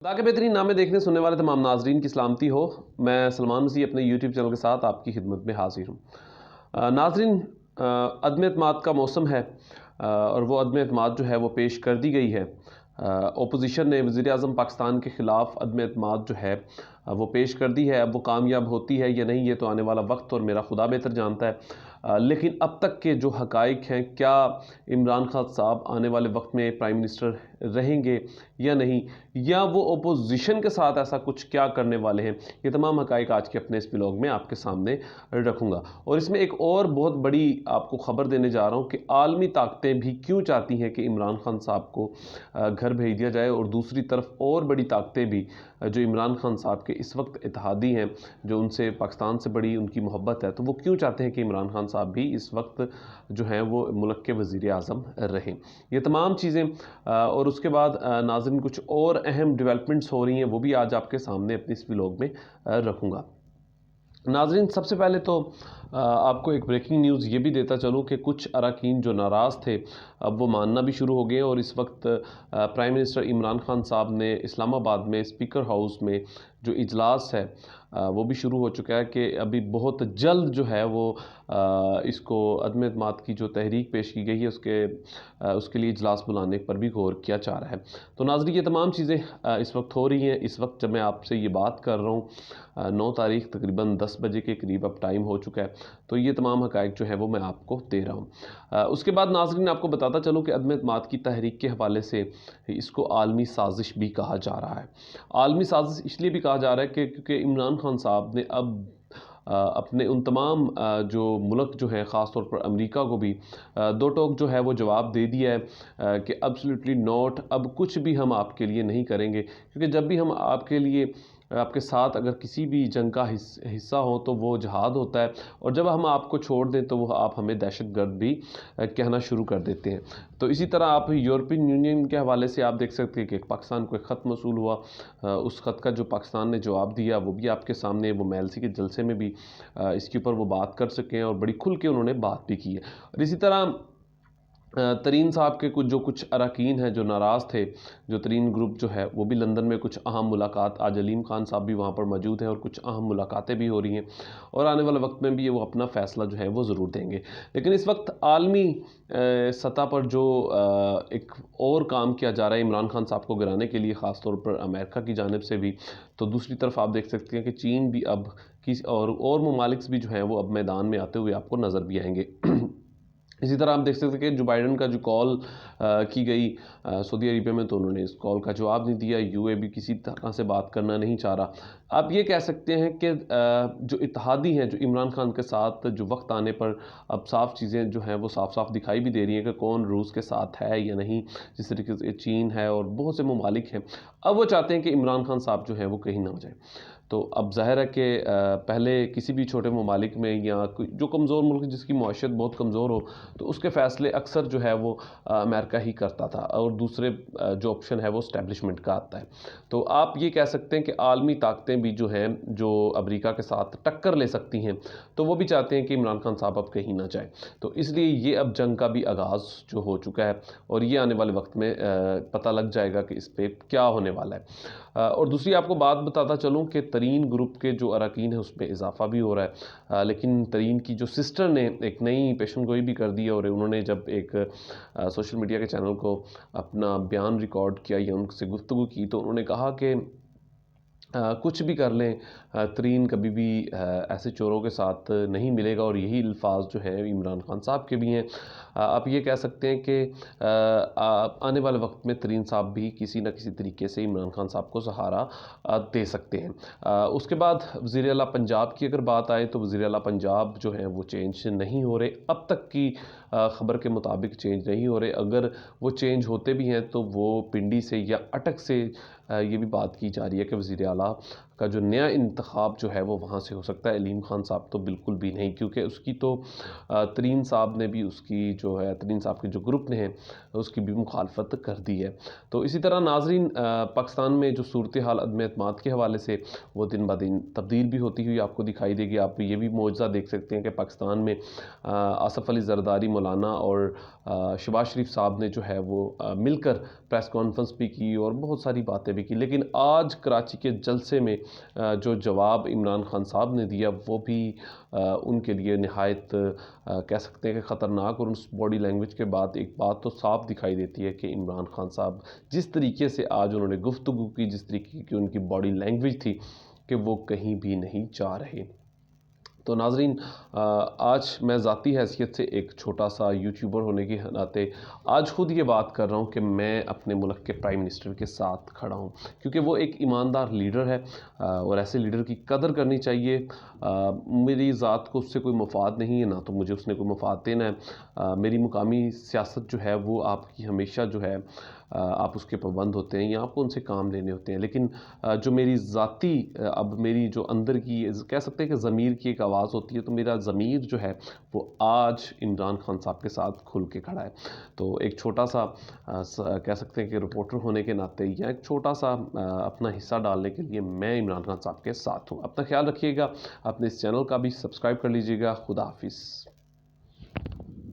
ताकि बेहतरीन नामे देखने सुनने वाले तमाम नाजरीन की सलामती हो। मैं सलमान मसीह अपने यूट्यूब चैनल के साथ आपकी खिदमत में हाजिर हूँ। नाजरीन, अदम एतमाद का मौसम है और वो अदम एतमाद जो है वो पेश कर दी गई है। ओपोजिशन ने वज़ीर आज़म पाकिस्तान के ख़िलाफ़ अदम एतमाद जो है वो पेश कर दी है। अब वो कामयाब होती है या नहीं, ये तो आने वाला वक्त और मेरा खुदा बेहतर जानता है। लेकिन अब तक के जो हक़ाइक़ हैं, क्या इमरान खान साहब आने वाले वक्त में प्राइम मिनिस्टर रहेंगे या नहीं, या वो ओपोजिशन के साथ ऐसा कुछ क्या करने वाले हैं, ये तमाम हक़ाइक़ आज के अपने इस व्लॉग में आपके सामने रखूँगा। और इसमें एक और बहुत बड़ी आपको ख़बर देने जा रहा हूँ कि आलमी ताकतें भी क्यों चाहती हैं कि इमरान खान साहब को घर भेज दिया जाए, और दूसरी तरफ और बड़ी ताकतें भी जो इमरान खान साहब के इस वक्त इत्तेहादी हैं, जो उनसे पाकिस्तान से बड़ी उनकी मोहब्बत है, तो वो क्यों चाहते हैं कि इमरान खान साहब भी इस वक्त जो हैं वो मुल्क के वज़ीर आज़म रहें। ये तमाम चीज़ें और उसके बाद नाज़रीन कुछ और अहम डेवलपमेंट्स हो रही हैं, वो भी आज आपके सामने अपने इस व्लॉग में रखूँगा। नाज़रीन, सबसे पहले तो आपको एक ब्रेकिंग न्यूज़ ये भी देता चलूँ कि कुछ अरकान जो नाराज़ थे, अब वो मानना भी शुरू हो गए, और इस वक्त प्राइम मिनिस्टर इमरान खान साहब ने इस्लामाबाद में स्पीकर हाउस में जो इजलास है वो भी शुरू हो चुका है कि अभी बहुत जल्द जो है वो इसको अदम एतमाद की जो तहरीक पेश की गई है उसके लिए इजलास बुलाने पर भी गौर किया जा रहा है। तो नाज़रीन, ये तमाम चीज़ें इस वक्त हो रही हैं। इस वक्त जब मैं आपसे ये बात कर रहा हूँ 9 तारीख तकरीबन 10 बजे के करीब अब टाइम हो चुका है, तो ये तमाम हक़ाइक़ जो है वो मैं आपको दे रहा हूँ। उसके बाद नाज़रीन आपको बताता चलूँ कि अदम एतमाद की तहरीक के हवाले से इसको आलमी साजिश भी कहा जा रहा है। आलमी साजिश इसलिए भी कहा जा रहा है कि क्योंकि इमरान खान साहब ने अब अपने उन तमाम जो मुल्क जो हैं, ख़ास तौर पर अमेरिका को भी दो टोक जो है वो जवाब दे दिया है कि एब्सोल्युटली नॉट, अब कुछ भी हम आपके लिए नहीं करेंगे, क्योंकि जब भी हम आपके लिए आपके साथ अगर किसी भी जंग का हिस्सा हो तो वो जहाद होता है, और जब हम आपको छोड़ दें तो वो आप हमें दहशतगर्द भी कहना शुरू कर देते हैं। तो इसी तरह आप यूरोपियन यूनियन के हवाले से आप देख सकते हैं कि पाकिस्तान को एक ख़त मौसूल हुआ, उस ख़त का जो पाकिस्तान ने जवाब दिया वो भी आपके सामने, वो मेलसी के जलसे में भी इसके ऊपर वो बात कर सके हैं, और बड़ी खुल के उन्होंने बात भी की है। और इसी तरह तरीन साहब के कुछ अरकान हैं जो नाराज़ थे, जो तरीन ग्रुप जो है वो भी लंदन में कुछ अहम मुलाकात, आज अलीम खान साहब भी वहाँ पर मौजूद हैं और कुछ अहम मुलाकातें भी हो रही हैं, और आने वाले वक्त में भी वो अपना फ़ैसला जो है वो ज़रूर देंगे। लेकिन इस वक्त आलमी सतह पर जो एक और काम किया जा रहा है इमरान खान साहब को गिराने के लिए, ख़ास तौर पर अमेरिका की जानिब से भी, तो दूसरी तरफ आप देख सकते हैं कि चीन भी अब और ममालिक भी जो हैं वो अब मैदान में आते हुए आपको नज़र भी आएंगे। इसी तरह आप देख सकते हैं कि जो बाइडन का जो कॉल की गई सऊदी अरेबिया में, तो उन्होंने इस कॉल का जवाब नहीं दिया। यूए भी किसी तरह से बात करना नहीं चाह रहा। आप ये कह सकते हैं कि जो इत्तेहादी हैं, जो इमरान खान के साथ, जो वक्त आने पर अब साफ़ चीज़ें जो हैं वो साफ़ साफ़ दिखाई भी दे रही हैं कि कौन रूस के साथ है या नहीं, जिस तरीके से चीन है और बहुत से ममालिक हैं। अब वो चाहते हैं कि इमरान खान साहब जो हैं वो कहीं ना हो जाए। तो अब ज़ाहिर है कि पहले किसी भी छोटे ममालिक में या जो कमज़ोर मुल्क जिसकी मईशत बहुत कमज़ोर हो, तो उसके फ़ैसले अक्सर जो है वो अमेरिका ही करता था, और दूसरे जो ऑप्शन है वो इस्टेब्लिशमेंट का आता है। तो आप ये कह सकते हैं कि आलमी ताकतें भी जो हैं, जो अमेरिका के साथ टक्कर ले सकती हैं, तो वो भी चाहते हैं कि इमरान खान साहब अब कहीं ना जाए। तो इसलिए ये अब जंग का भी आगाज़ जो हो चुका है, और ये आने वाले वक्त में पता लग जाएगा कि इस पर क्या होने वाला है। और दूसरी आपको बात बताता चलूँ कि तरीन ग्रुप के जो अरकान हैं उसमें इजाफा भी हो रहा है, लेकिन तरीन की जो सिस्टर ने एक नई पेशन गोई भी कर दी है, और उन्होंने जब एक सोशल मीडिया के चैनल को अपना बयान रिकॉर्ड किया या उनसे गुफ्तगू की, तो उन्होंने कहा कि कुछ भी कर लें, तरीन कभी भी ऐसे चोरों के साथ नहीं मिलेगा, और यही अल्फाज जो हैं इमरान खान साहब के भी हैं। आप ये कह सकते हैं कि आने वाले वक्त में तरीन साहब भी किसी न किसी तरीके से इमरान खान साहब को सहारा दे सकते हैं। उसके बाद वज़ीर आला पंजाब की अगर बात आए, तो वज़ीर आला पंजाब जो हैं वो चेंज नहीं हो रहे, अब तक की ख़बर के मुताबिक चेंज नहीं हो रहे। अगर वो चेंज होते भी हैं तो वो पिंडी से या अटक से ये भी बात की जा रही है कि वज़ीर आला کا جو نیا انتخاب جو ہے وہ وہاں سے ہو سکتا ہے. علیم خان صاحب تو بالکل بھی نہیں، کیونکہ اس کی تو ترین صاحب نے بھی اس کی جو ہے ترین صاحب کے جو گروپ نے ہیں اس کی بھی مخالفت کر دی ہے. تو اسی طرح ناظرین پاکستان میں جو صورتحال عدم اعتماد کے حوالے سے وہ دن بہ دن تبدیل بھی ہوتی ہوئی آپ کو دکھائی دے گی. آپ یہ بھی معجزہ دیکھ سکتے ہیں کہ پاکستان میں آصف علی زرداری مولانا اور شہباز شریف صاحب نے جو ہے وہ مل کر پریس کانفرنس بھی کی اور بہت ساری باتیں بھی کی، لیکن آج کراچی کے جلسے میں جو جواب عمران خان صاحب نے دیا وہ بھی ان کے لیے نہایت کہہ سکتے ہیں کہ خطرناک. اور اس باڈی لینگویج کے بعد ایک بات تو صاف دکھائی دیتی ہے کہ عمران خان صاحب جس طریقے سے آج انہوں نے گفتگو کی، جس طریقے کی ان کی باڈی لینگویج تھی کہ وہ کہیں بھی نہیں جا رہے. تو ناظرین آج میں ذاتی حیثیت سے ایک چھوٹا سا یوٹیوبر ہونے کے ناطے آج خود یہ بات کر رہا ہوں کہ میں اپنے ملک کے پرائم منسٹر کے ساتھ کھڑا ہوں، کیونکہ وہ ایک ایماندار لیڈر ہے اور ایسے لیڈر کی قدر کرنی چاہیے. میری ذات کو اس سے کوئی مفاد نہیں ہے، نہ تو مجھے اس نے کوئی مفاد دینا ہے. میری مقامی سیاست جو ہے وہ آپ کی ہمیشہ جو ہے آپ اس کے پابند ہوتے ہیں یا آپ کو ان سے کام لینے ہوتے ہیں، لیکن جو میری ذاتی اب میری جو اندر کی کہہ سکتے ہیں کہ ضمیر کی ایک آواز ہوتی ہے، تو میرا ضمیر جو ہے وہ آج عمران خان صاحب کے ساتھ کھل کے کھڑا ہے. تو ایک چھوٹا سا کہہ سکتے ہیں کہ رپورٹر ہونے کے ناطے یا ایک چھوٹا سا اپنا حصہ ڈالنے کے لیے میں عمران خان صاحب کے ساتھ ہوں. اپنا خیال رکھیے گا، اپنے اس چینل کا بھی سبسکرائب کر لیجیے گا. خدا حافظ.